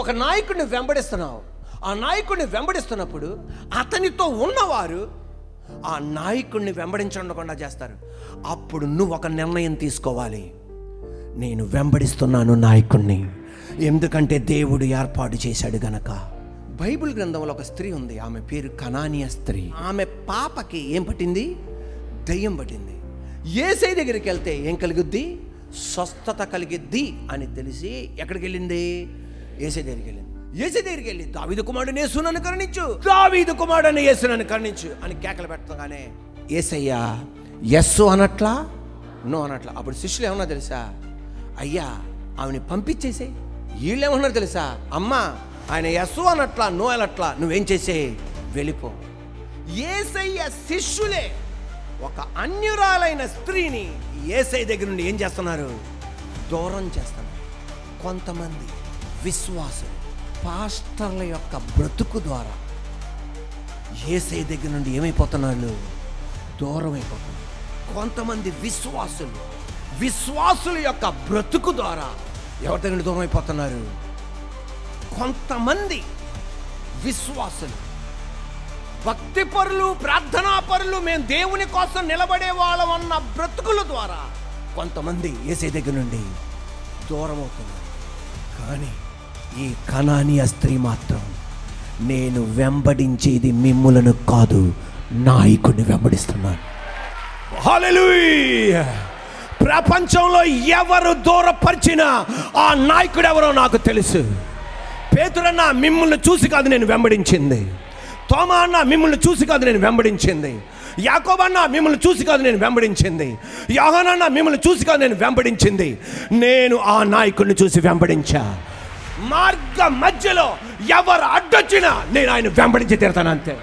ఒక నాయకుడిని వెంబడిస్తున్నావు. ఆ నాయకుడిని వెంబడిస్తున్నప్పుడు అతనితో ఉన్నవారు ఆ నాయకుడిని వెంబడించకుండా చేస్తారు. అప్పుడు నువ్వు ఒక నిర్ణయం తీసుకోవాలి. నేను వెంబడిస్తున్నాను నాయకుడిని, ఎందుకంటే దేవుడు ఏర్పాటు చేశాడు గనక. బైబిల్ గ్రంథంలో ఒక స్త్రీ ఉంది, ఆమె పేరు కనానీయ స్త్రీ. ఆమె పాపకి ఏం పట్టింది? దయ్యం పట్టింది. యేసయ్య దగ్గరికి వెళ్తే ఏం కలుగుద్ది? స్వస్థత కలిగిద్ది అని తెలిసి ఎక్కడికి వెళ్ళింది? యేసయ్య దగ్గరికి వెళ్ళింది. యేసయ్య దగ్గరికి వెళ్ళి దావీదు కుమారుడిని యేసు నన్ను కరుణించు, దావీదు కుమారుడిని యేసు నన్ను కరుణించు అని కేకలు పెట్టగానే యేసయ్య యస్సు అనట్లా, నో అనట్లా. అప్పుడు శిష్యులు ఏమన్నా తెలుసా? అయ్యా ఆమెని పంపించేసే. వీళ్ళు ఏమన్నారు తెలుసా? అమ్మా ఆయన యస్సు అనట్లా, నో అనట్లా, నువ్వేం చేసే? వెళ్ళిపో. యేసయ్య శిష్యులే ఒక అన్యురాలైన స్త్రీని యేసయ్య దగ్గర నుండి ఏం చేస్తున్నారు? దూరం చేస్తున్నారు. కొంతమంది విశ్వాసులు పాస్టర్ల యొక్క బ్రతుకు ద్వారా యేసయ్య దగ్గర నుండి ఏమైపోతున్నారు? దూరం అయిపోతున్నారు. కొంతమంది విశ్వాసుల యొక్క బ్రతుకు ద్వారా ఎవరి దగ్గర నుండి దూరం అయిపోతున్నారు? కొంతమంది విశ్వాసులు, భక్తిపరులు, ప్రార్థనాపరులు, మేము దేవుని కోసం నిలబడే వాళ్ళం అన్న బ్రతుకుల ద్వారా కొంతమంది యేసయ్య దగ్గర నుండి దూరం అవుతున్నారు. కానీ ఈ కనానీయ స్త్రీ మాత్రం, నేను వెంబడించేది మిమ్ములను కాదు, నాయకుడిని వెంబడిస్తున్నాను. హల్లెలూయా! ప్రపంచంలో ఎవరు దూరపరిచినా ఆ నాయకుడు ఎవరో నాకు తెలుసు. పేతురన్న మిమ్మల్ని చూసి కాదు నేను వెంబడించింది, తోమా అన్న మిమ్మల్ని చూసి కాదు నేను వెంబడించింది, యాకోబన్న మిమ్మల్ని చూసి కాదు నేను వెంబడించింది, యోహానన్న మిమ్మల్ని చూసి కాదు నేను వెంబడించింది, నేను ఆ నాయకుడిని చూసి వెంబడించా. మార్గ మధ్యలో ఎవరు అడ్డొచ్చినా నేను ఆయన వెంబడించి తీరుతాను, అంతే.